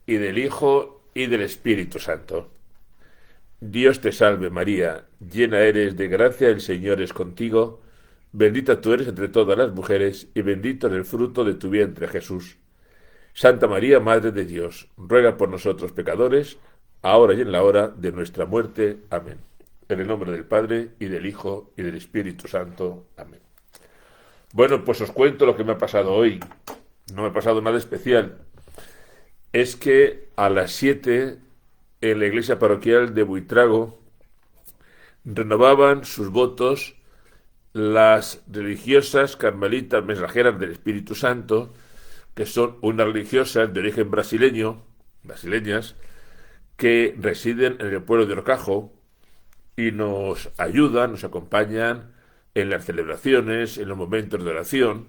y del Hijo, y del Espíritu Santo. Dios te salve María, llena eres de gracia, el Señor es contigo, bendita tú eres entre todas las mujeres, y bendito es el fruto de tu vientre Jesús. Santa María, Madre de Dios, ruega por nosotros pecadores, ahora y en la hora de nuestra muerte. Amén. En el nombre del Padre, y del Hijo, y del Espíritu Santo. Amén. Bueno, pues os cuento lo que me ha pasado hoy. No me ha pasado nada especial. Es que a las 7 en la iglesia parroquial de Buitrago renovaban sus votos las religiosas carmelitas mensajeras del Espíritu Santo, que son unas religiosas de origen brasileñas, que residen en el pueblo de Orcajo y nos ayudan, nos acompañan en las celebraciones, en los momentos de oración,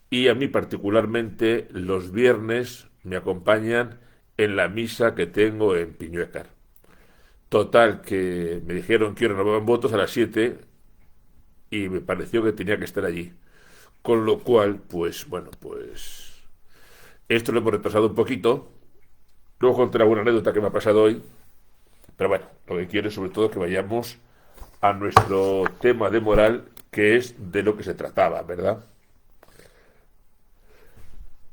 y a mí particularmente los viernes me acompañan en la misa que tengo en Piñuecar. Total, que me dijeron que renovaban votos a las 7 y me pareció que tenía que estar allí. Con lo cual, pues bueno, pues esto lo hemos retrasado un poquito. Luego contaré alguna anécdota que me ha pasado hoy. Pero bueno, lo que quiero es sobre todo que vayamos a nuestro tema de moral, que es de lo que se trataba, ¿verdad?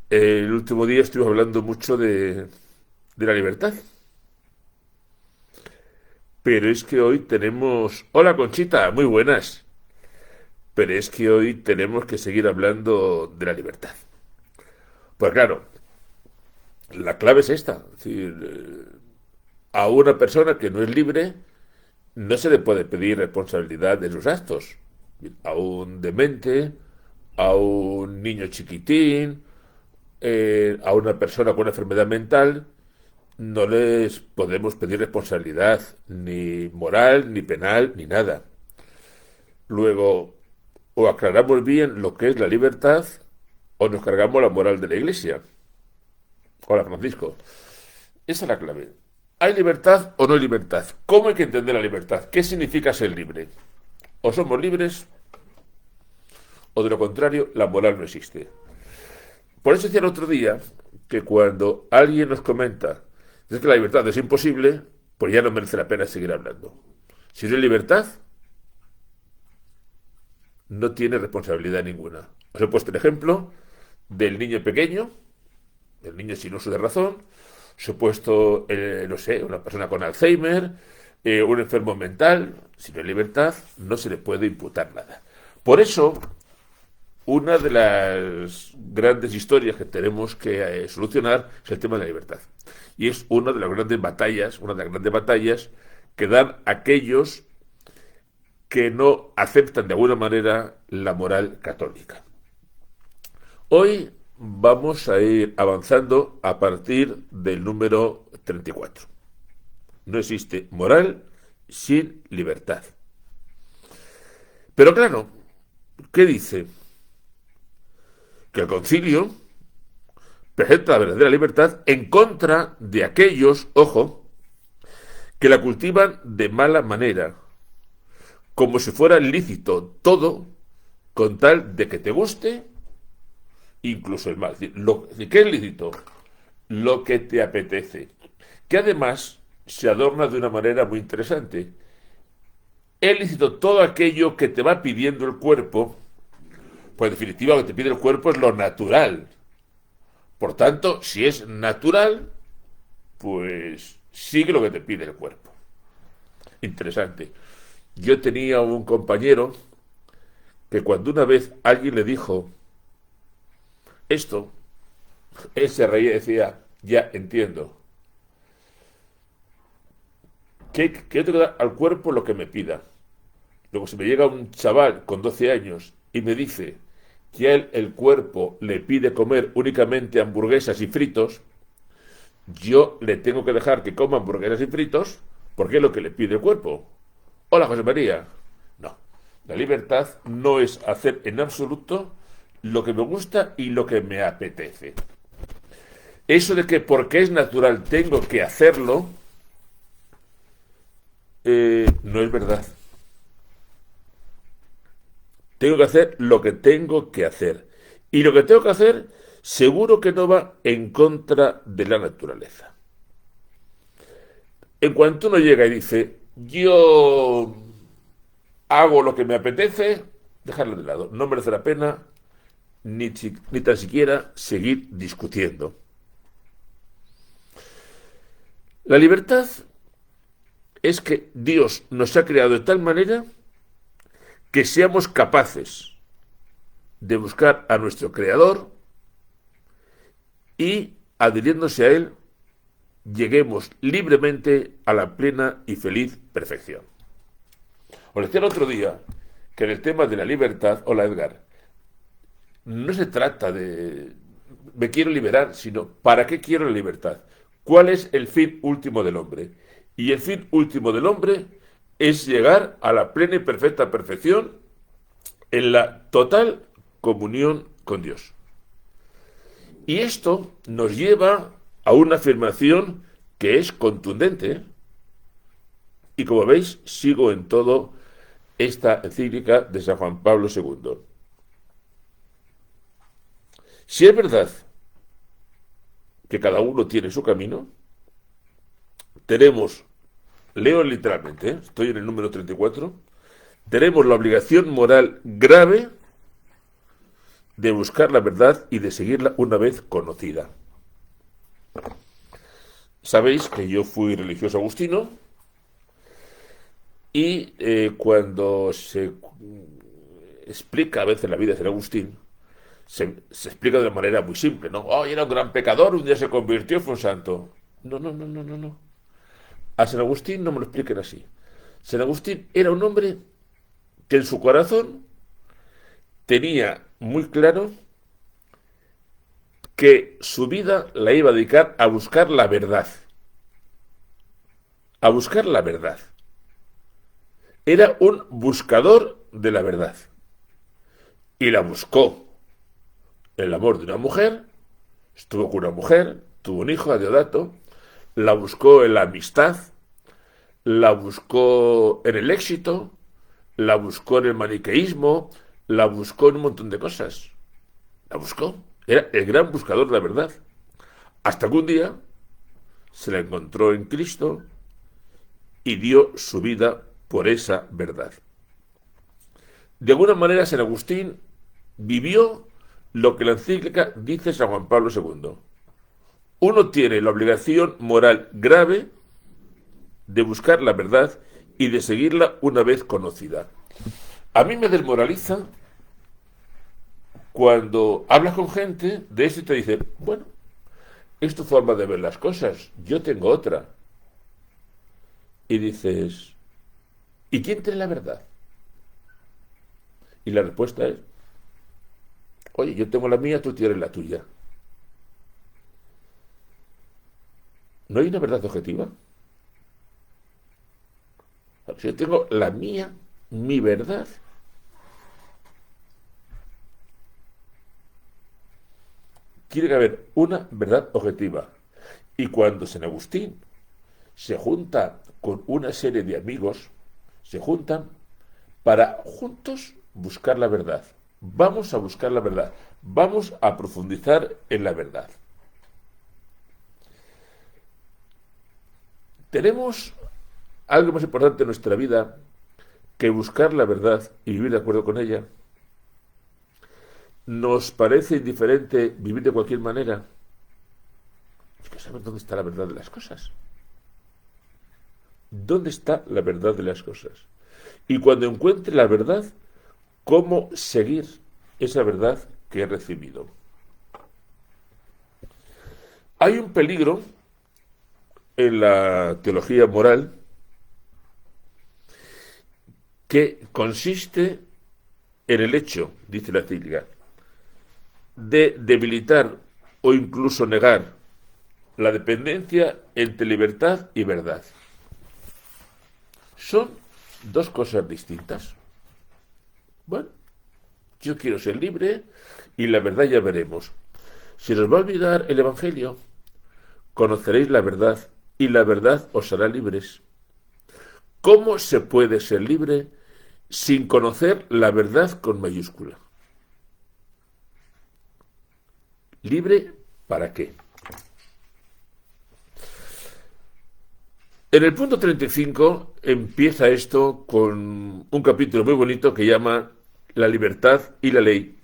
El último día estuve hablando mucho de la libertad. Pero es que hoy tenemos... Hola Conchita, muy buenas. Pero es que hoy tenemos que seguir hablando de la libertad. Pues claro, la clave es esta. Es decir, a una persona que no es libre no se le puede pedir responsabilidad de sus actos. A un demente, a un niño chiquitín, a una persona con una enfermedad mental, no les podemos pedir responsabilidad, ni moral, ni penal, ni nada. Luego, o aclaramos bien lo que es la libertad, o nos cargamos la moral de la Iglesia. Hola Francisco. Esa es la clave. ¿Hay libertad o no hay libertad? ¿Cómo hay que entender la libertad? ¿Qué significa ser libre? O somos libres, o de lo contrario, la moral no existe. Por eso decía el otro día que cuando alguien nos comenta es que la libertad es imposible, pues ya no merece la pena seguir hablando. Si no hay libertad, no tiene responsabilidad ninguna. Os he puesto el ejemplo del niño pequeño, del niño sin uso de razón. Os he puesto, no sé, una persona con Alzheimer, un enfermo mental. Si no hay libertad, no se le puede imputar nada. Por eso, una de las grandes historias que tenemos que solucionar es el tema de la libertad. Y es una de las grandes batallas que dan aquellos que no aceptan de alguna manera la moral católica. Hoy vamos a ir avanzando a partir del número 34. No existe moral sin libertad. Pero claro, ¿qué dice? Que el concilio presenta la verdadera libertad en contra de aquellos, ojo, que la cultivan de mala manera, como si fuera lícito todo, con tal de que te guste, incluso el mal. ¿Qué es lícito? Lo que te apetece. Que además se adorna de una manera muy interesante. Es lícito todo aquello que te va pidiendo el cuerpo, pues en definitiva lo que te pide el cuerpo es lo natural. Por tanto, si es natural, pues sigue lo que te pide el cuerpo. Interesante. Yo tenía un compañero que cuando una vez alguien le dijo esto, él se reía y decía, ya entiendo. Que yo tengo que dar al cuerpo lo que me pida. Luego si me llega un chaval con 12 años y me dice que a él el cuerpo le pide comer únicamente hamburguesas y fritos, yo le tengo que dejar que coma hamburguesas y fritos porque es lo que le pide el cuerpo. Hola José María. No, la libertad no es hacer en absoluto lo que me gusta y lo que me apetece. Eso de que porque es natural tengo que hacerlo, no es verdad. Tengo que hacer lo que tengo que hacer. Y lo que tengo que hacer Seguro que no va en contra de la naturaleza. En cuanto uno llega y dice, yo hago lo que me apetece, dejarlo de lado. No merece la pena ni tan siquiera seguir discutiendo. La libertad es que Dios nos ha creado de tal manera que seamos capaces de buscar a nuestro Creador y, adhiriéndose a Él, lleguemos libremente a la plena y feliz perfección. Os decía el otro día que en el tema de la libertad, hola Edgar, no se trata de me quiero liberar, sino ¿para qué quiero la libertad? ¿Cuál es el fin último del hombre? Y el fin último del hombre es llegar a la plena y perfecta perfección en la total comunión con Dios. Y esto nos lleva a una afirmación que es contundente. Y como veis, sigo en todo esta encíclica de San Juan Pablo II. Si es verdad que cada uno tiene su camino, tenemos, leo literalmente, estoy en el número 34, tenemos la obligación moral grave de buscar la verdad y de seguirla una vez conocida. Sabéis que yo fui religioso agustino y cuando se explica a veces la vida de San Agustín, se explica de una manera muy simple, ¿no? Oh, era un gran pecador, un día se convirtió, fue un santo. No, no, no, no, no, no. A San Agustín no me lo expliquen así. San Agustín era un hombre que en su corazón tenía muy claro que su vida la iba a dedicar a buscar la verdad. A buscar la verdad. Era un buscador de la verdad. Y la buscó. El amor de una mujer, estuvo con una mujer, tuvo un hijo, a Deodato, la buscó en la amistad, la buscó en el éxito, la buscó en el maniqueísmo, la buscó en un montón de cosas. La buscó. Era el gran buscador de la verdad. Hasta que un día se la encontró en Cristo y dio su vida por esa verdad. De alguna manera, San Agustín vivió lo que la encíclica dice San Juan Pablo II. Uno tiene la obligación moral grave de buscar la verdad y de seguirla una vez conocida. A mí me desmoraliza cuando hablas con gente de esto y te dice, bueno, es tu forma de ver las cosas, yo tengo otra. Y dices, ¿y quién tiene la verdad? Y la respuesta es, oye, yo tengo la mía, tú tienes la tuya. ¿No hay una verdad objetiva? Si yo tengo la mía, mi verdad, tiene que haber una verdad objetiva. Y cuando San Agustín se junta con una serie de amigos, se juntan para juntos buscar la verdad. Vamos a buscar la verdad. Vamos a profundizar en la verdad. Tenemos algo más importante en nuestra vida que buscar la verdad y vivir de acuerdo con ella. ¿Nos parece indiferente vivir de cualquier manera? Hay que saber dónde está la verdad de las cosas. ¿Dónde está la verdad de las cosas? Y cuando encuentre la verdad, ¿cómo seguir esa verdad que he recibido? Hay un peligro en la teología moral que consiste en el hecho, dice la encíclica, de debilitar o incluso negar la dependencia entre libertad y verdad. Son dos cosas distintas. Bueno, yo quiero ser libre y la verdad ya veremos. Si os va a olvidar el Evangelio, conoceréis la verdad y la verdad os hará libres. ¿Cómo se puede ser libre sin conocer la verdad con mayúscula? ¿Libre para qué? En el punto 35 empieza esto con un capítulo muy bonito que llama La libertad y la ley,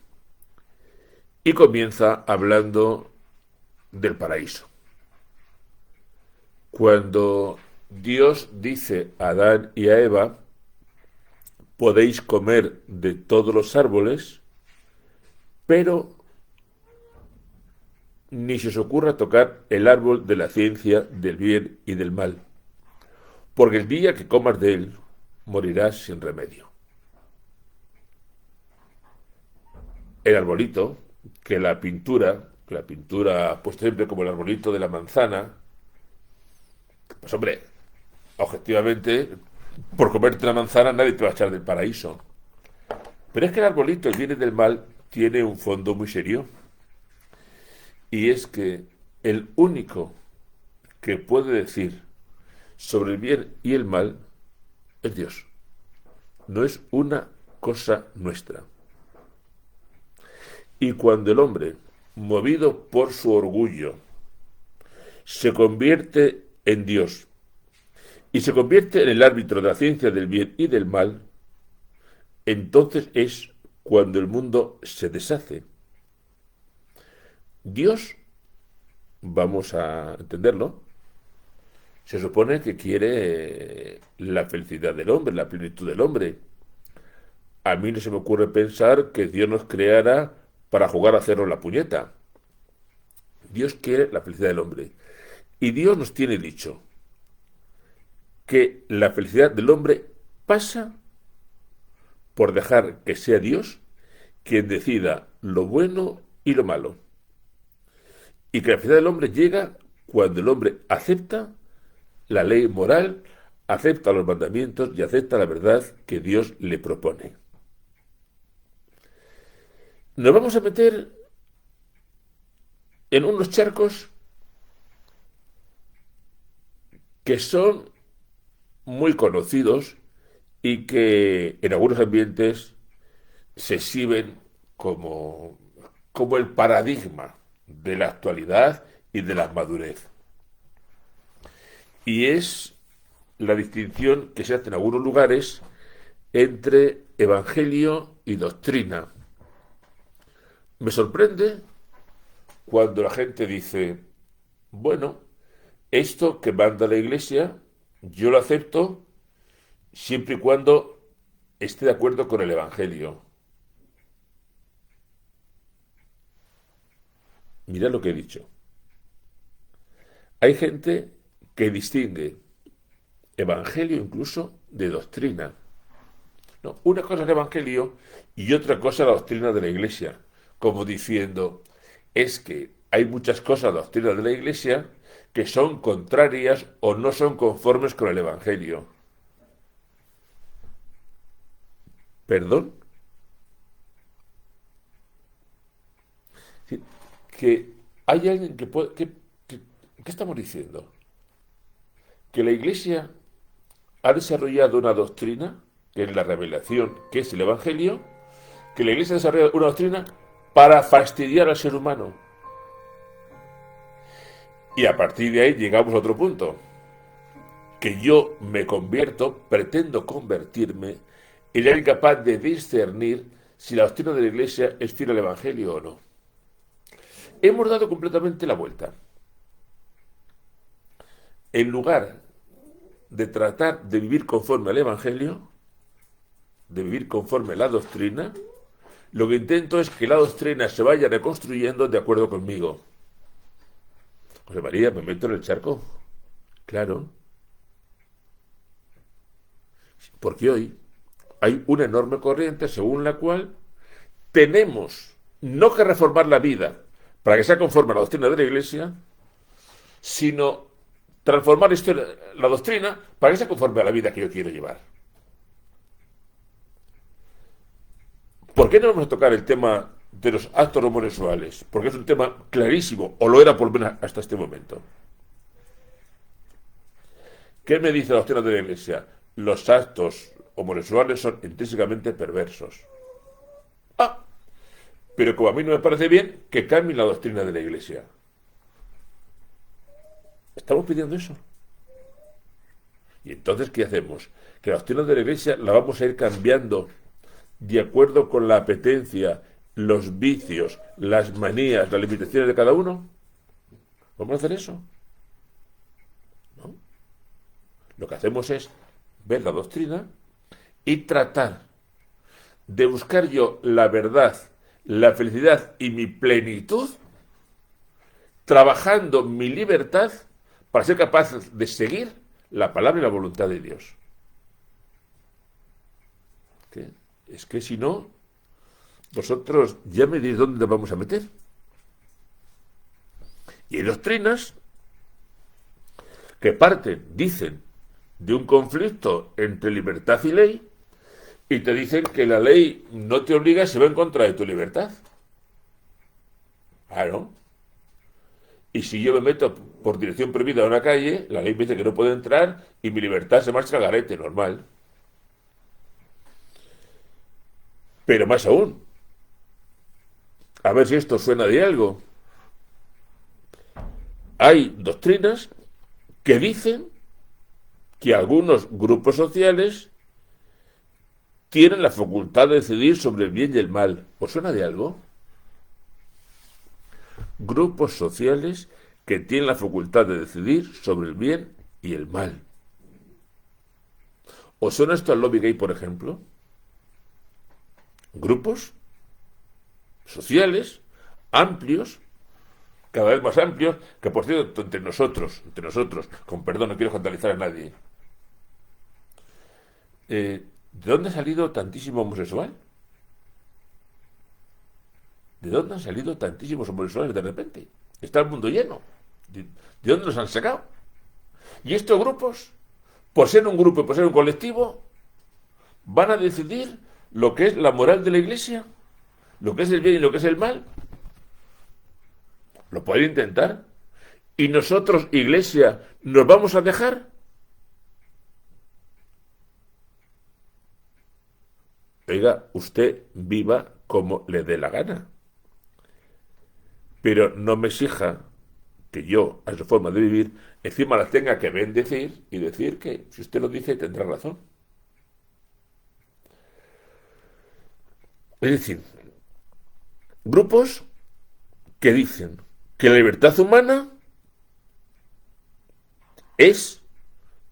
y comienza hablando del paraíso. Cuando Dios dice a Adán y a Eva, podéis comer de todos los árboles, pero ni se os ocurra tocar el árbol de la ciencia del bien y del mal, porque el día que comas de él, morirás sin remedio. El arbolito, que la pintura puesta siempre como el arbolito de la manzana, pues hombre, objetivamente, por comerte la manzana nadie te va a echar del paraíso. Pero es que el arbolito, el bien y del mal, tiene un fondo muy serio. Y es que el único que puede decir sobre el bien y el mal es Dios. No es una cosa nuestra. Y cuando el hombre, movido por su orgullo, se convierte en Dios y se convierte en el árbitro de la ciencia del bien y del mal, entonces es cuando el mundo se deshace. Dios, vamos a entenderlo, se supone que quiere la felicidad del hombre, la plenitud del hombre. A mí no se me ocurre pensar que Dios nos creara para jugar a hacernos la puñeta. Dios quiere la felicidad del hombre. Y Dios nos tiene dicho que la felicidad del hombre pasa por dejar que sea Dios quien decida lo bueno y lo malo. Y que la felicidad del hombre llega cuando el hombre acepta la ley moral, acepta los mandamientos y acepta la verdad que Dios le propone. Nos vamos a meter en unos charcos que son muy conocidos y que en algunos ambientes se exhiben como el paradigma de la actualidad y de la madurez. Y es la distinción que se hace en algunos lugares entre evangelio y doctrina. Me sorprende cuando la gente dice, bueno, esto que manda la Iglesia, yo lo acepto siempre y cuando esté de acuerdo con el Evangelio. Mirad lo que he dicho. Hay gente que distingue Evangelio incluso de doctrina. No, una cosa es el Evangelio y otra cosa es la doctrina de la Iglesia. Como diciendo, es que hay muchas cosas de la doctrina de la Iglesia que son contrarias o no son conformes con el Evangelio. ¿Perdón? Que hay alguien que puede... ¿Qué estamos diciendo? Que la Iglesia ha desarrollado una doctrina, que es la revelación, que es el Evangelio, que la Iglesia ha desarrollado una doctrina para fastidiar al ser humano. Y a partir de ahí llegamos a otro punto, que yo me convierto, pretendo convertirme, y era incapaz de discernir si la doctrina de la Iglesia es fiel al Evangelio o no. Hemos dado completamente la vuelta. En lugar de tratar de vivir conforme al Evangelio, de vivir conforme a la doctrina, lo que intento es que la doctrina se vaya reconstruyendo de acuerdo conmigo. José María, ¿me meto en el charco? Claro. Porque hoy hay una enorme corriente según la cual tenemos no que reformar la vida para que sea conforme a la doctrina de la Iglesia, sino transformar la doctrina para que sea conforme a la vida que yo quiero llevar. ¿Por qué no vamos a tocar el tema de los actos homosexuales? Porque es un tema clarísimo, o lo era por lo menos hasta este momento. ¿Qué me dice la doctrina de la Iglesia? Los actos homosexuales son intrínsecamente perversos. Ah, pero como a mí no me parece bien, que cambien la doctrina de la Iglesia. Estamos pidiendo eso. Y entonces, ¿qué hacemos? Que la doctrina de la Iglesia la vamos a ir cambiando de acuerdo con la apetencia, los vicios, las manías, las limitaciones de cada uno. ¿Vamos a hacer eso? ¿No? Lo que hacemos es ver la doctrina y tratar de buscar yo la verdad, la felicidad y mi plenitud, trabajando mi libertad para ser capaz de seguir la palabra y la voluntad de Dios. ¿Qué? Es que si no, vosotros ya me diréis dónde nos vamos a meter. Y hay doctrinas que parten, dicen, de un conflicto entre libertad y ley, y te dicen que la ley no te obliga, se va en contra de tu libertad. Claro. Y si yo me meto por dirección prohibida a una calle, la ley me dice que no puedo entrar y mi libertad se marcha al garete, normal. Pero más aún, a ver si esto suena de algo. Hay doctrinas que dicen que algunos grupos sociales tienen la facultad de decidir sobre el bien y el mal. ¿Os suena de algo? Grupos sociales que tienen la facultad de decidir sobre el bien y el mal. ¿Os suena esto al lobby gay, por ejemplo? Grupos sociales amplios, cada vez más amplios, que por cierto, entre nosotros, con perdón, no quiero escandalizar a nadie, ¿de dónde ha salido tantísimo homosexual? ¿De dónde han salido tantísimos homosexuales de repente? Está el mundo lleno. ¿De dónde los han sacado? Y estos grupos, por ser un grupo y por ser un colectivo, van a decidir lo que es la moral de la Iglesia, lo que es el bien y lo que es el mal. Lo pueden intentar. ¿Y nosotros, Iglesia, nos vamos a dejar? Oiga, usted viva como le dé la gana. Pero no me exija que yo, a su forma de vivir, encima la tenga que bendecir y decir que, si usted lo dice, tendrá razón. Es decir, grupos que dicen que la libertad humana es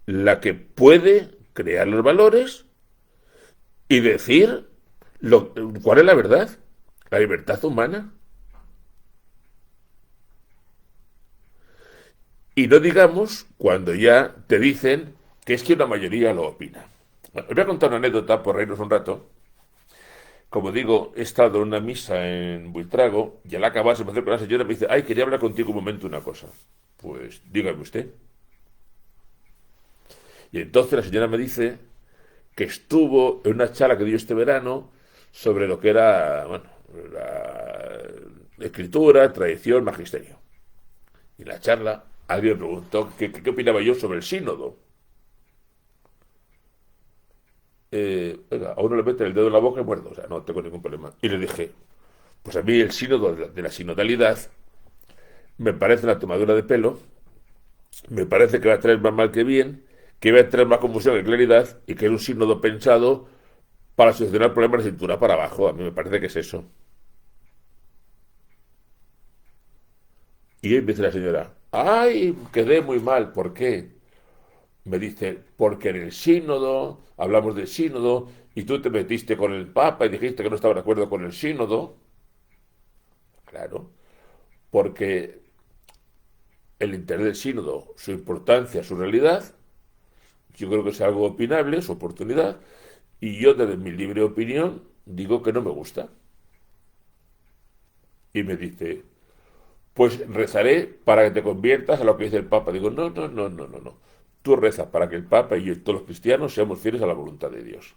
la que puede crear los valores y decir cuál es la verdad, la libertad humana. Y no digamos cuando ya te dicen que es que una mayoría lo opina. Bueno, os voy a contar una anécdota por reírnos un rato. Como digo, he estado en una misa en Buitrago y al acabar se me acerca la señora y me dice, ay, quería hablar contigo un momento una cosa. Pues dígame usted. Y entonces la señora me dice que estuvo en una charla que dio este verano sobre lo que era, bueno, la escritura, tradición, magisterio. Y en la charla alguien me preguntó qué opinaba yo sobre el sínodo. Oiga, a uno le mete el dedo en la boca y muerto, o sea, no tengo ningún problema. Y le dije, pues a mí el sínodo de la sinodalidad me parece una tomadura de pelo, me parece que va a traer más mal que bien, que va a traer más confusión que claridad y que es un sínodo pensado para solucionar problemas de cintura para abajo. A mí me parece que es eso. Y ahí me dice la señora, ay, quedé muy mal, ¿por qué? Me dice, porque en el sínodo, hablamos del sínodo, y tú te metiste con el Papa y dijiste que no estaba de acuerdo con el sínodo. Claro, porque el interés del sínodo, su importancia, su realidad, yo creo que es algo opinable, su oportunidad, y yo desde mi libre opinión digo que no me gusta. Y me dice, pues rezaré para que te conviertas a lo que dice el Papa. Digo, no, no, no, no, no, no. Tú rezas para que el Papa y todos los cristianos seamos fieles a la voluntad de Dios.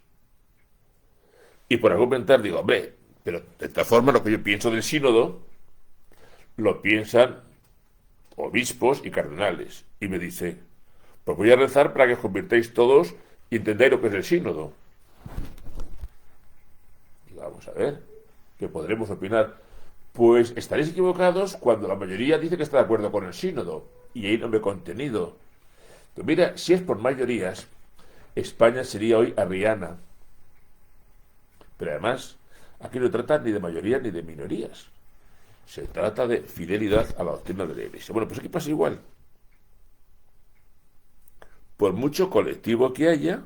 Y por argumentar digo, hombre, pero de esta forma lo que yo pienso del sínodo lo piensan obispos y cardenales. Y me dice, pues voy a rezar para que os convirtáis todos y entendáis lo que es el sínodo. Y vamos a ver, que podremos opinar Pues estaréis equivocados cuando la mayoría dice que está de acuerdo con el sínodo y ahí no me he contenido. Pero mira, si es por mayorías, España sería hoy arriana. Pero además, aquí no trata ni de mayorías ni de minorías. Se trata de fidelidad a la doctrina de la Iglesia. Bueno, pues aquí pasa igual. Por mucho colectivo que haya,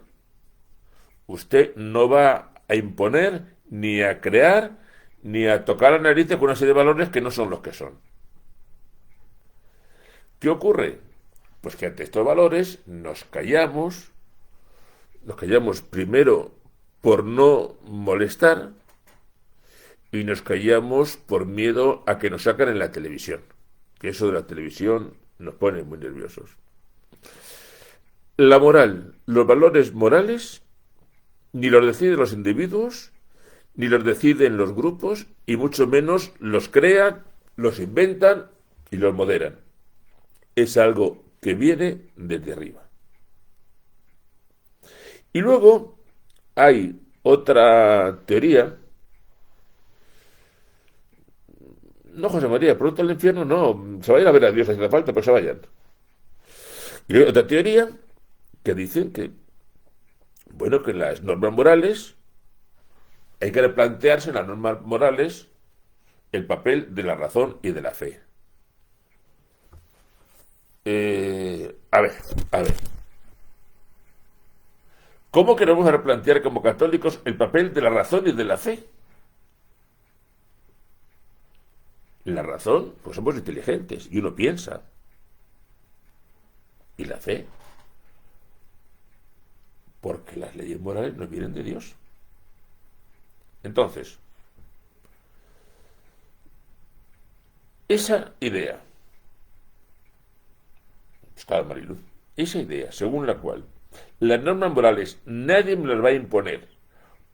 usted no va a imponer, ni a crear, ni a tocar la nariz con una serie de valores que no son los que son. ¿Qué ocurre? Pues que ante estos valores nos callamos primero por no molestar y nos callamos por miedo a que nos sacan en la televisión, que eso de la televisión nos pone muy nerviosos. La moral, los valores morales, ni los deciden los individuos, ni los deciden los grupos, y mucho menos los crean, los inventan y los moderan. Es algo que viene desde arriba. Y luego hay otra teoría. No, José María, pronto al infierno no, se vayan a ver a Dios si hace falta, pero se vayan. Y hay otra teoría que dicen que, bueno, que las normas morales, hay que replantearse en las normas morales el papel de la razón y de la fe. A ver. ¿Cómo que no vamos a replantear como católicos el papel de la razón y de la fe? La razón, pues somos inteligentes y uno piensa. Y la fe, porque las leyes morales nos vienen de Dios. Entonces, esa idea, está Mariluz, esa idea según la cual las normas morales nadie me las va a imponer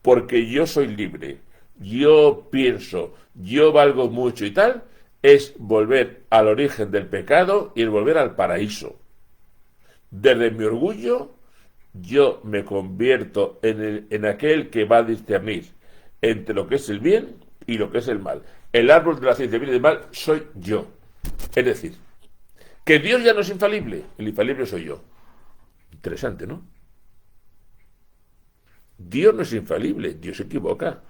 porque yo soy libre, yo pienso, yo valgo mucho y tal, es volver al origen del pecado y el volver al paraíso. Desde mi orgullo, yo me convierto en aquel que va a discernir entre lo que es el bien y lo que es el mal. El árbol de la ciencia del bien y del mal soy yo. Es decir, que Dios ya no es infalible, el infalible soy yo. Interesante, ¿no? Dios no es infalible, Dios se equivoca.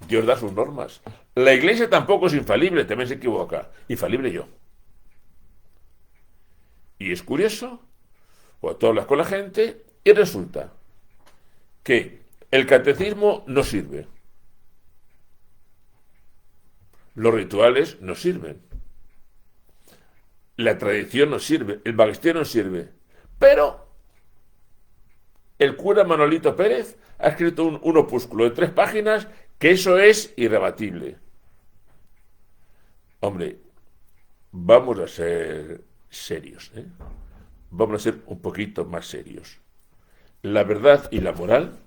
Dios da sus normas. La Iglesia tampoco es infalible, también se equivoca. Infalible yo. Y es curioso, cuando tú hablas con la gente y resulta que el catecismo no sirve. Los rituales no sirven. La tradición no sirve. El magisterio no sirve. Pero el cura Manolito Pérez ha escrito un opúsculo de 3 páginas que eso es irrebatible. Hombre, vamos a ser serios, ¿eh? Vamos a ser un poquito más serios. La verdad y la moral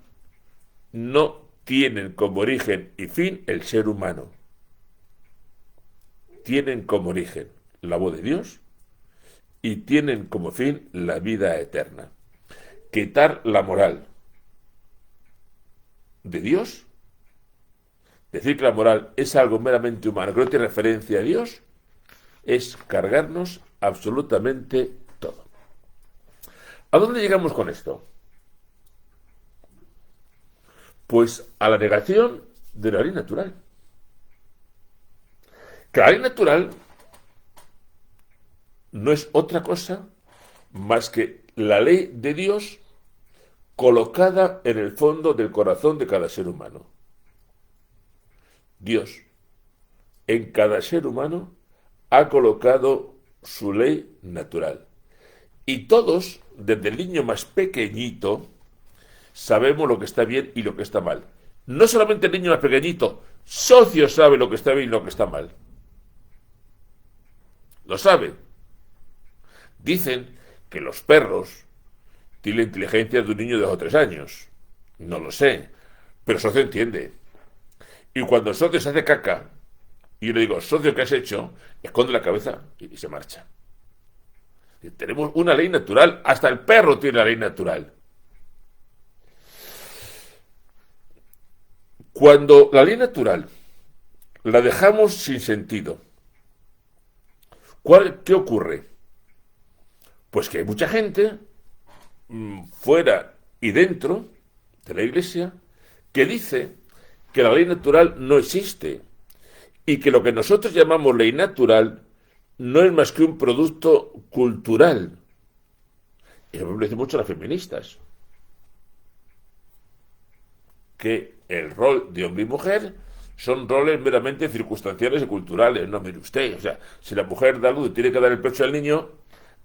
no tienen como origen y fin el ser humano. Tienen como origen la voz de Dios y tienen como fin la vida eterna. Quitar la moral de Dios, decir que la moral es algo meramente humano, que no tiene referencia a Dios, es cargarnos absolutamente todo. ¿A dónde llegamos con esto? Pues a la negación de la ley natural. Que la ley natural no es otra cosa más que la ley de Dios colocada en el fondo del corazón de cada ser humano. Dios, en cada ser humano, ha colocado su ley natural. Y todos, desde el niño más pequeñito, sabemos lo que está bien y lo que está mal. No solamente el niño más pequeñito, socio sabe lo que está bien y lo que está mal. Lo sabe. Dicen que los perros tienen la inteligencia de un niño de 2 o 3 años. No lo sé, pero socio entiende. Y cuando el socio se hace caca, y yo le digo, socio, ¿qué has hecho? Esconde la cabeza y se marcha. Y tenemos una ley natural, hasta el perro tiene la ley natural. Cuando la ley natural la dejamos sin sentido. ¿Qué ocurre? Pues que hay mucha gente, fuera y dentro de la Iglesia, que dice que la ley natural no existe y que lo que nosotros llamamos ley natural no es más que un producto cultural. Y eso me parece mucho a las feministas, que el rol de hombre y mujer son roles meramente circunstanciales y culturales. No, mire usted, o sea, si la mujer da luz y tiene que dar el pecho al niño,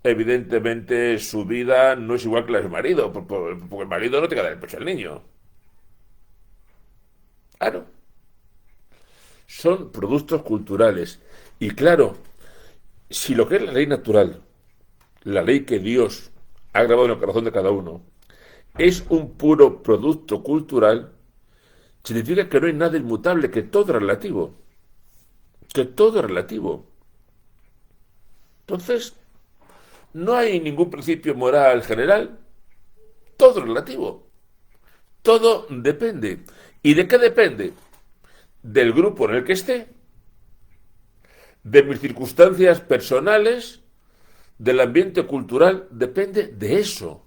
evidentemente su vida no es igual que la del marido, porque el marido no tiene que dar el pecho al niño. Claro, son productos culturales. Y claro, si lo que es la ley natural, la ley que Dios ha grabado en el corazón de cada uno, es un puro producto cultural, significa que no hay nada inmutable, que todo es relativo. Que todo es relativo. Entonces, no hay ningún principio moral general, todo es relativo. Todo depende. ¿Y de qué depende? Del grupo en el que esté, de mis circunstancias personales, del ambiente cultural, depende de eso.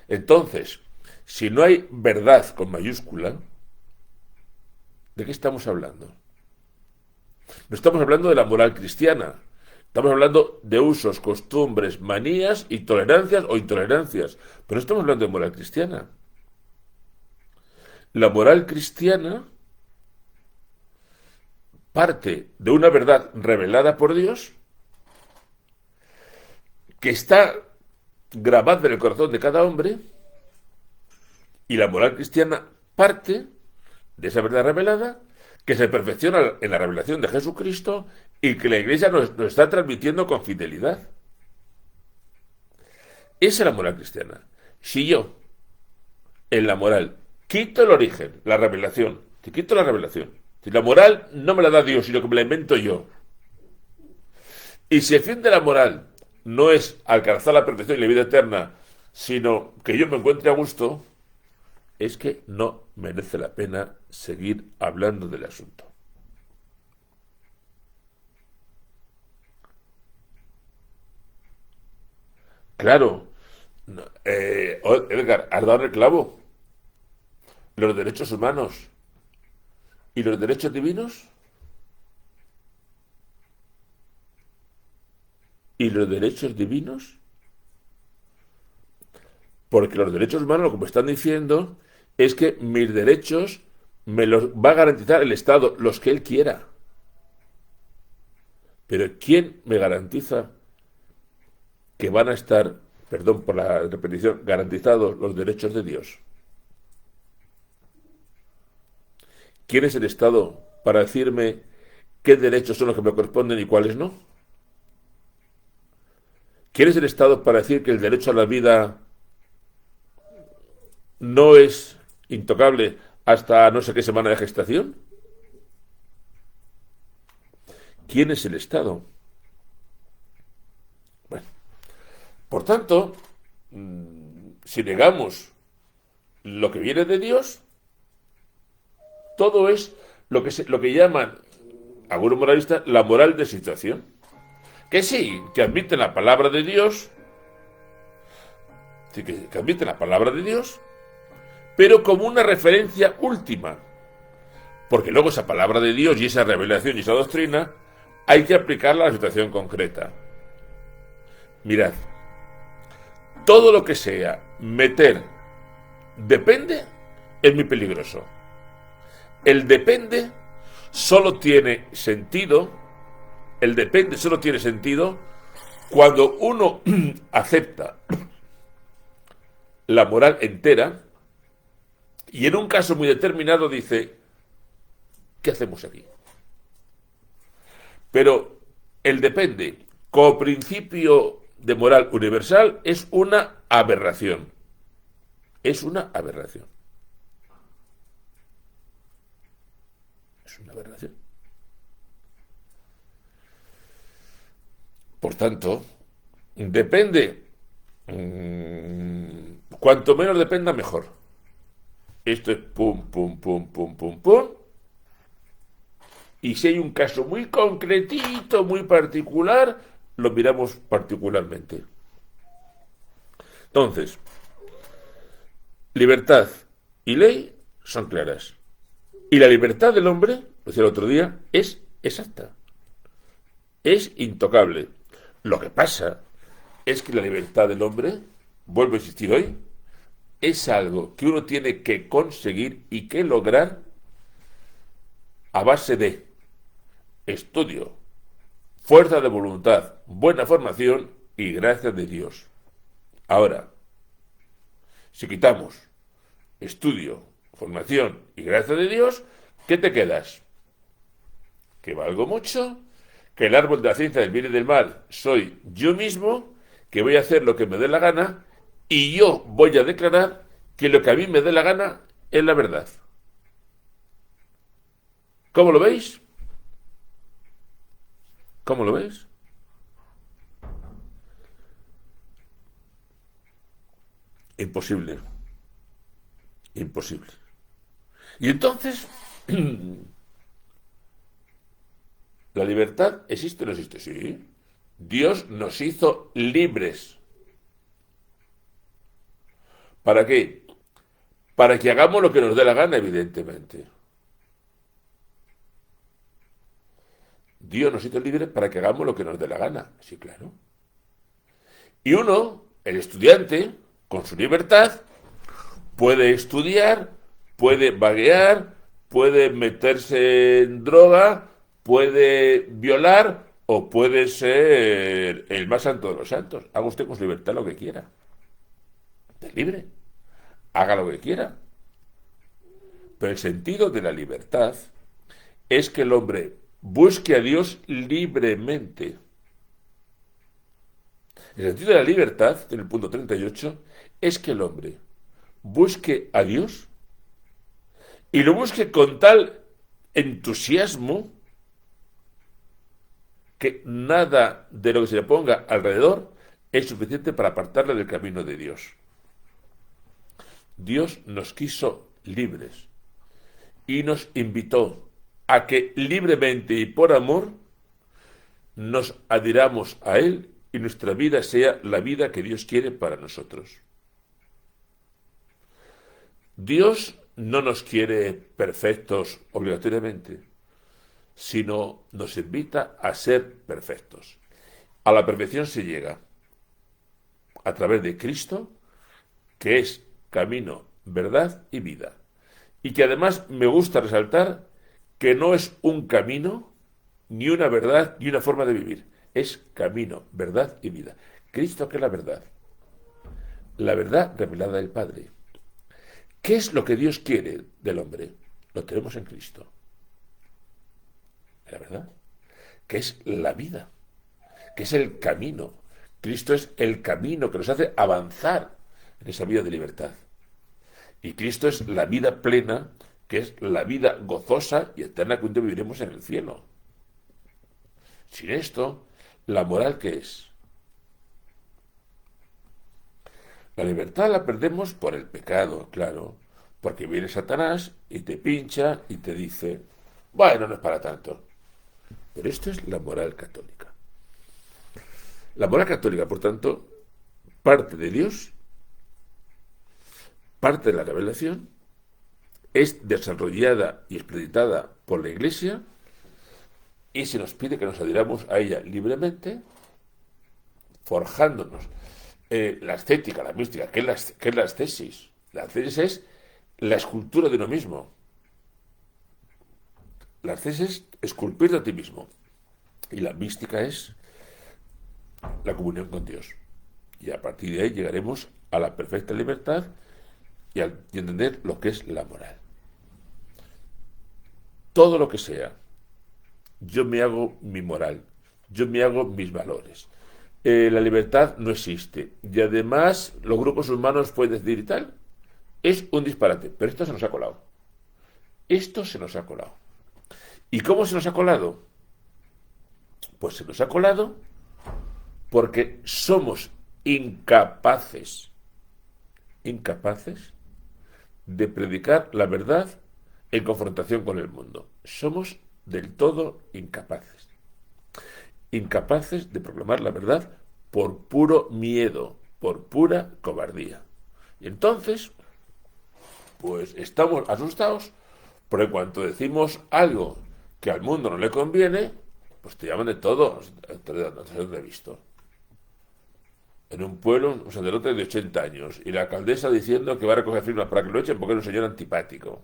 Entonces, si no hay verdad con mayúscula, ¿de qué estamos hablando? No estamos hablando de la moral cristiana. Estamos hablando de usos, costumbres, manías y tolerancias o intolerancias. Pero no estamos hablando de moral cristiana. La moral cristiana parte de una verdad revelada por Dios que está grabada en el corazón de cada hombre, y la moral cristiana parte de esa verdad revelada que se perfecciona en la revelación de Jesucristo y que la Iglesia nos está transmitiendo con fidelidad. Esa es la moral cristiana. Si yo, en la moral, quito el origen, la revelación, te quito la revelación, si la moral no me la da Dios, sino que me la invento yo, y si el fin de la moral no es alcanzar la perfección y la vida eterna, sino que yo me encuentre a gusto, es que no merece la pena seguir hablando del asunto. Claro, Edgar, has dado en el clavo. Los derechos humanos y los derechos divinos y los derechos divinos, porque los derechos humanos lo que me están diciendo es que mis derechos me los va a garantizar el Estado, los que él quiera. Pero ¿quién me garantiza que van a estar, perdón por la repetición, garantizados los derechos de Dios? ¿Quién es el Estado para decirme qué derechos son los que me corresponden y cuáles no? ¿Quién es el Estado para decir que el derecho a la vida no es intocable hasta no sé qué semana de gestación? ¿Quién es el Estado? Bueno, por tanto, si negamos lo que viene de Dios, todo es lo que llaman algunos moralistas la moral de situación. Que sí, que admiten la palabra de Dios, sí, que admiten la palabra de Dios, pero como una referencia última. Porque luego esa palabra de Dios y esa revelación y esa doctrina hay que aplicarla a la situación concreta. Mirad, todo lo que sea meter depende es muy peligroso. El depende solo tiene sentido, el depende solo tiene sentido cuando uno acepta la moral entera y en un caso muy determinado dice, ¿qué hacemos aquí? Pero el depende, como principio de moral universal, es una aberración. Es una aberración. Es una aberración. Por tanto, depende. Cuanto menos dependa, mejor. Esto es pum, pum, pum, pum, pum, pum. Y si hay un caso muy concretito, muy particular, lo miramos particularmente. Entonces, libertad y ley son claras. Y la libertad del hombre, lo decía el otro día, es exacta. Es intocable. Lo que pasa es que la libertad del hombre, vuelvo a insistir hoy, es algo que uno tiene que conseguir y que lograr a base de estudio, fuerza de voluntad, buena formación y gracia de Dios. Ahora, si quitamos estudio, formación y gracia de Dios, ¿qué te quedas? ¿Que valgo mucho? ¿Que el árbol de la ciencia del bien y del mal soy yo mismo? ¿Que voy a hacer lo que me dé la gana? Y yo voy a declarar que lo que a mí me dé la gana es la verdad. ¿Cómo lo veis? ¿Cómo lo veis? Imposible. Imposible. Y entonces, ¿la libertad existe o no existe? Sí. Dios nos hizo libres. ¿Para qué? Para que hagamos lo que nos dé la gana, evidentemente. Dios nos hizo libres para que hagamos lo que nos dé la gana. Sí, claro. Y uno, el estudiante, con su libertad, puede estudiar, puede vaguear, puede meterse en droga, puede violar o puede ser el más santo de los santos. Haga usted con su libertad lo que quiera. Es libre. Haga lo que quiera. Pero el sentido de la libertad es que el hombre busque a Dios libremente. El sentido de la libertad, en el punto 38, es que el hombre busque a Dios y lo busque con tal entusiasmo que nada de lo que se le ponga alrededor es suficiente para apartarle del camino de Dios. Dios nos quiso libres y nos invitó a que libremente y por amor nos adhiramos a Él y nuestra vida sea la vida que Dios quiere para nosotros. Dios no nos quiere perfectos obligatoriamente, sino nos invita a ser perfectos. A la perfección se llega a través de Cristo, que es camino, verdad y vida. Y que además me gusta resaltar que no es un camino, ni una verdad, ni una forma de vivir. Es camino, verdad y vida. Cristo, que es la verdad. La verdad revelada del Padre. ¿Qué es lo que Dios quiere del hombre? Lo tenemos en Cristo. La verdad. Que es la vida. Que es el camino. Cristo es el camino que nos hace avanzar en esa vida de libertad. Y Cristo es la vida plena, que es la vida gozosa y eterna que un día viviremos en el cielo. Sin esto, ¿la moral qué es? La libertad la perdemos por el pecado, claro, porque viene Satanás y te pincha y te dice, bueno, no es para tanto. Pero esto es la moral católica. La moral católica, por tanto, parte de Dios, parte de la revelación, es desarrollada y expeditada por la Iglesia y se nos pide que nos adhiramos a ella libremente, forjándonos la estética, la mística, ¿qué es la ascesis? La ascesis es la escultura de uno mismo. La ascesis es esculpirte a ti mismo. Y la mística es la comunión con Dios. Y a partir de ahí llegaremos a la perfecta libertad y a entender lo que es la moral. Todo lo que sea, yo me hago mi moral, yo me hago mis valores. La libertad no existe. Y además, los grupos humanos pueden decir y tal. Es un disparate. Pero esto se nos ha colado. Esto se nos ha colado. ¿Y cómo se nos ha colado? Pues se nos ha colado porque somos incapaces de predicar la verdad en confrontación con el mundo. Somos del todo incapaces. Incapaces de proclamar la verdad por puro miedo, por pura cobardía. Y entonces, pues estamos asustados, porque cuando decimos algo que al mundo no le conviene, pues te llaman de todo, no sé dónde he visto. En un pueblo, un sacerdote de 80 años, y la alcaldesa diciendo que va a recoger firmas para que lo echen porque es un señor antipático.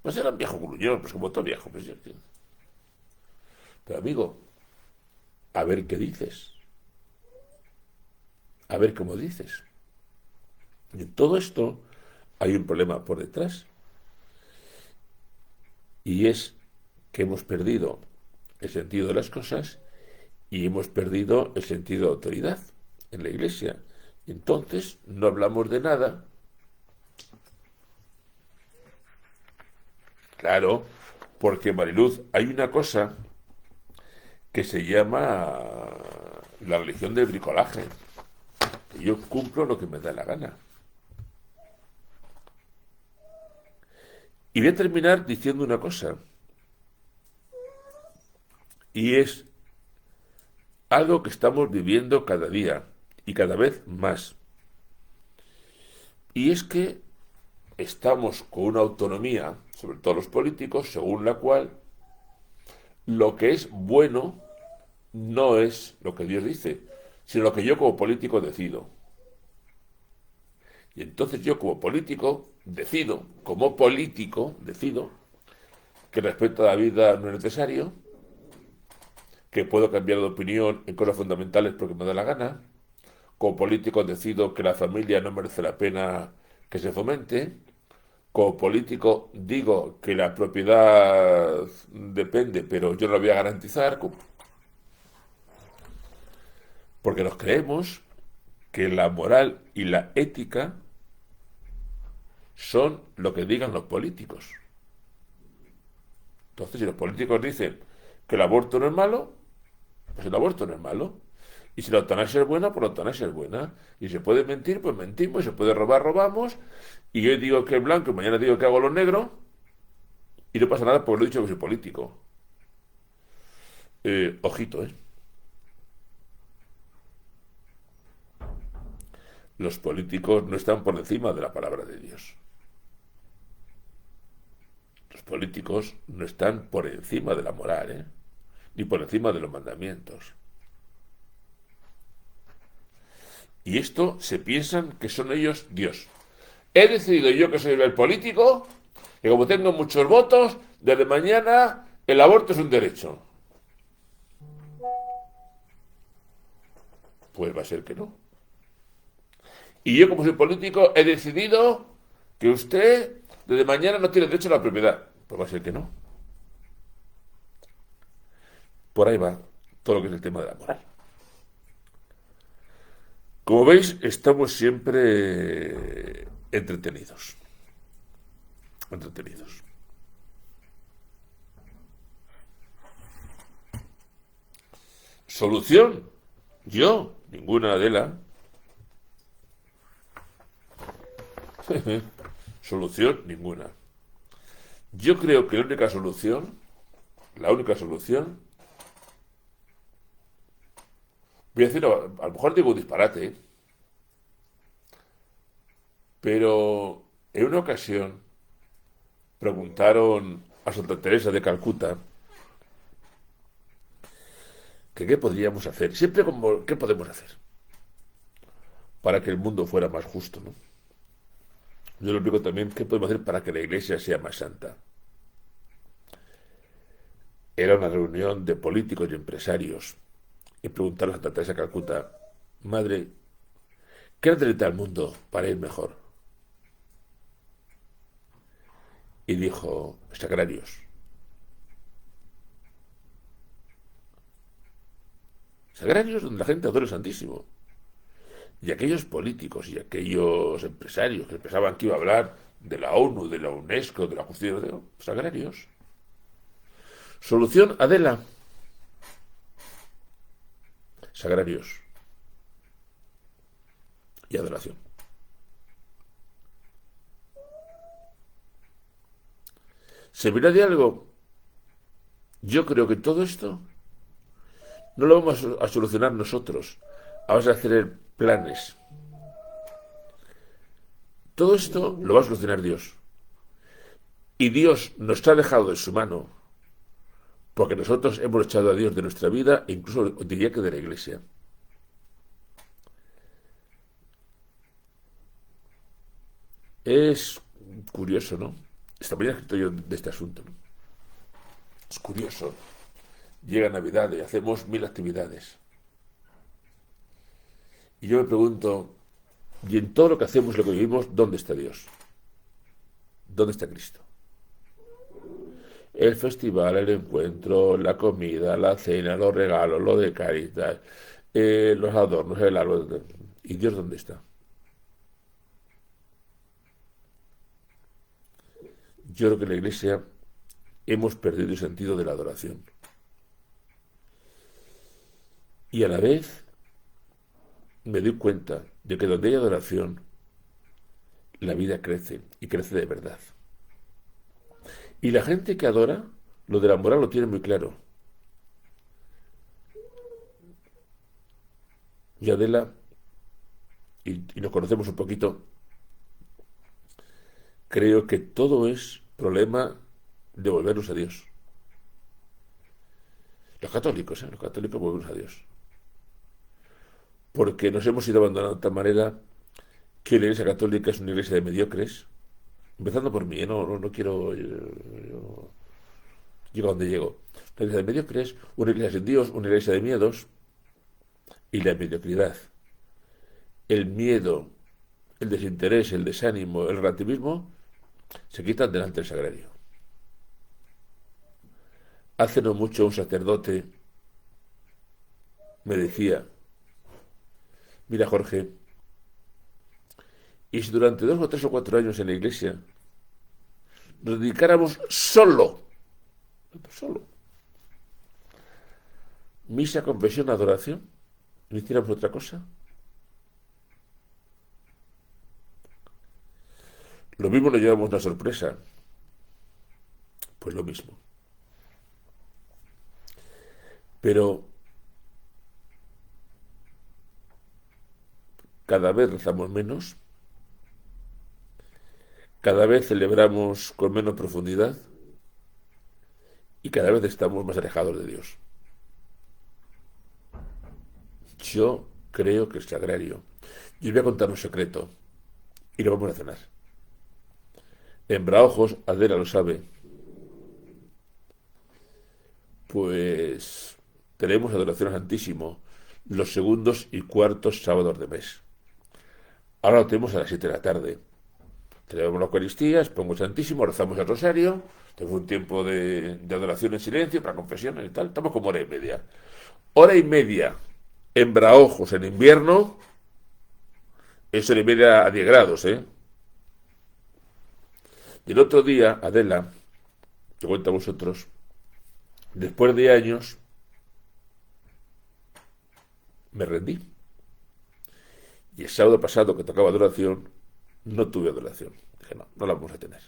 Pues era un viejo gruñón, pues como todo viejo. Pues, pero amigo, a ver qué dices, a ver cómo dices. Y en todo esto hay un problema por detrás, y es que hemos perdido el sentido de las cosas y hemos perdido el sentido de autoridad en la iglesia. Y entonces no hablamos de nada. Claro, porque Mariluz, hay una cosa que se llama la religión del bricolaje. Y yo cumplo lo que me da la gana. Y voy a terminar diciendo una cosa. Y es algo que estamos viviendo cada día y cada vez más. Y es que estamos con una autonomía, sobre todo los políticos, según la cual lo que es bueno no es lo que Dios dice, sino lo que yo como político decido. Y entonces yo como político decido que el respeto a la vida no es necesario, que puedo cambiar de opinión en cosas fundamentales porque me da la gana. Como político decido que la familia no merece la pena que se fomente. Como político digo que la propiedad depende, pero yo no la voy a garantizar, porque nos creemos que la moral y la ética son lo que digan los políticos. Entonces, si los políticos dicen que el aborto no es malo, pues el aborto no es malo. Y si la eutanasia es buena, pues la eutanasia es buena. Y se puede mentir, pues mentimos. Y se puede robar, robamos. Y yo digo que es blanco y mañana digo que hago lo negro. Y no pasa nada porque lo he dicho que soy político. Ojito, ¿eh? Los políticos no están por encima de la palabra de Dios. Los políticos no están por encima de la moral, ¿eh? Ni por encima de los mandamientos. Y esto se piensan que son ellos Dios. He decidido yo que soy el político, que como tengo muchos votos, desde mañana el aborto es un derecho. Pues va a ser que no. Y yo como soy político he decidido que usted desde mañana no tiene derecho a la propiedad. Pues va a ser que no. Por ahí va todo lo que es el tema de la moral. Como veis, estamos siempre entretenidos. Entretenidos. ¿Solución? Yo, ninguna, Adela. Solución, ninguna. Yo creo que la única solución, voy a decir, a lo mejor digo un disparate, pero en una ocasión preguntaron a Santa Teresa de Calcuta que qué podríamos hacer, siempre como qué podemos hacer para que el mundo fuera más justo, ¿no? Yo le explico también qué podemos hacer para que la iglesia sea más santa. Era una reunión de políticos y empresarios y preguntaron a Santa Teresa de Calcuta, madre, ¿qué necesita el mundo para ir mejor? Y dijo, sagrarios. Sagrarios donde la gente adora al Santísimo. Y aquellos políticos y aquellos empresarios que pensaban que iba a hablar de la ONU, de la UNESCO, de la justicia de Dios, sagrarios. Solución, Adela. Sagrarios y adoración. ¿Servirá de algo? Yo creo que todo esto no lo vamos a solucionar nosotros. Vamos a hacer planes. Todo esto lo va a solucionar Dios. Y Dios nos ha dejado de su mano porque nosotros hemos echado a Dios de nuestra vida e incluso diría que de la iglesia. Es curioso, ¿no? Esta mañana he escrito yo de este asunto, ¿no? Es curioso. Llega Navidad y hacemos 1000 actividades. Y yo me pregunto, y en todo lo que hacemos, lo que vivimos, ¿dónde está Dios? ¿Dónde está Cristo? El festival, el encuentro, la comida, la cena, los regalos, lo de Caritas, los adornos, el árbol. ¿Y Dios dónde está? Yo creo que en la iglesia hemos perdido el sentido de la adoración. Y a la vez me doy cuenta de que donde hay adoración, la vida crece y crece de verdad. Y la gente que adora, lo de la moral lo tiene muy claro. Y Adela, y nos conocemos un poquito, creo que todo es problema de volvernos a Dios. Los católicos volvemos a Dios. Porque nos hemos ido abandonando de tal manera que la Iglesia Católica es una iglesia de mediocres, empezando por mí, no quiero... Yo llego a donde llego. Una iglesia de mediocres, una iglesia sin Dios, una iglesia de miedos y la mediocridad. El miedo, el desinterés, el desánimo, el relativismo se quitan delante del sagrario. Hace no mucho un sacerdote me decía, mira Jorge, y si durante 2 o 3 o 4 años en la iglesia nos dedicáramos solo, misa, confesión, adoración, no hiciéramos otra cosa, lo mismo nos llevamos una sorpresa, pues lo mismo. Pero cada vez rezamos menos, cada vez celebramos con menos profundidad y cada vez estamos más alejados de Dios. Yo creo que es sagrario. Y os voy a contar un secreto y lo vamos a cenar. En Braojos, Adela lo sabe, pues tenemos adoración al Santísimo los segundos y cuartos sábados de mes. Ahora lo tenemos a las 7 de la tarde. Tenemos las Eucaristías, pongo el Santísimo, rezamos el Rosario, tengo un tiempo de adoración en silencio, para confesiones y tal. Estamos como hora y media. Hora y media en Braojos en invierno es hora y media a 10 grados, ¿eh? Y el otro día, Adela, te cuento a vosotros, después de años, me rendí. Y el sábado pasado que tocaba adoración, no tuve adoración. Dije, no la vamos a tener.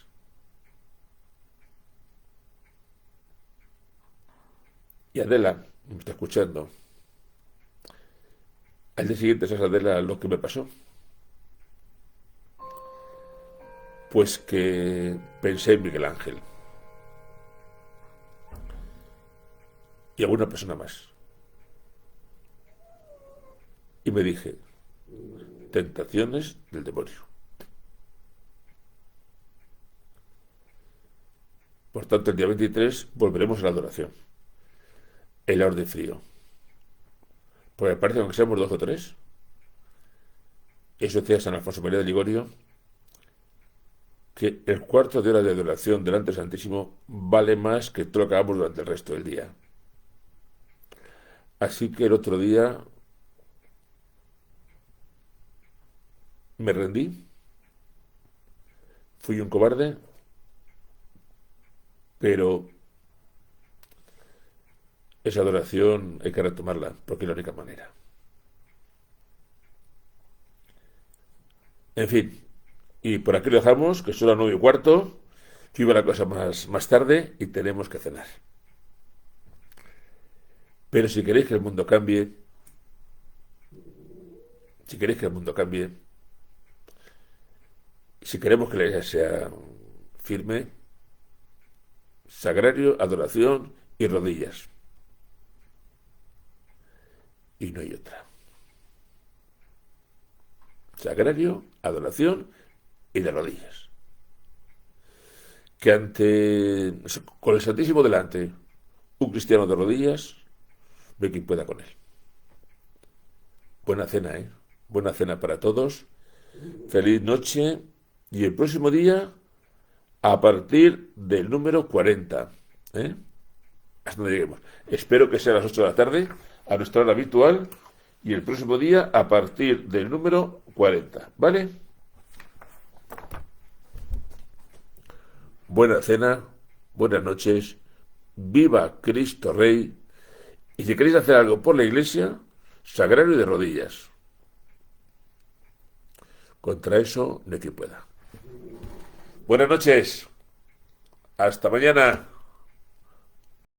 Y Adela, me está escuchando, al día siguiente, ¿sabes, Adela, lo que me pasó? Pues que pensé en Miguel Ángel y alguna persona más. Y me dije, tentaciones del demonio. Por tanto, el día 23 volveremos a la adoración. El orden frío. Porque me parece que aunque seamos 2 o 3, eso decía San Alfonso María de Ligorio, que el cuarto de hora de adoración delante del Santísimo vale más que todo lo que hagamos durante el resto del día. Así que el otro día me rendí, fui un cobarde, pero esa adoración hay que retomarla, porque es la única manera. En fin, y por aquí lo dejamos, que son las 9:15, que iba la cosa más tarde y tenemos que cenar. Pero si queréis que el mundo cambie, si queréis que el mundo cambie, si queremos que la iglesia sea firme, sagrario, adoración y rodillas. Y no hay otra. Sagrario, adoración y de rodillas. Que con el Santísimo delante, un cristiano de rodillas, no hay quien pueda con él. Buena cena, ¿eh? Buena cena para todos. Feliz noche. Y el próximo día, a partir del número 40. ¿Eh? Hasta donde lleguemos. Espero que sea a las 8 de la tarde, a nuestra hora habitual. Y el próximo día, a partir del número 40. ¿Vale? Buena cena. Buenas noches. Viva Cristo Rey. Y si queréis hacer algo por la iglesia, sagrario y de rodillas. Contra eso no hay quien pueda. Buenas noches. Hasta mañana.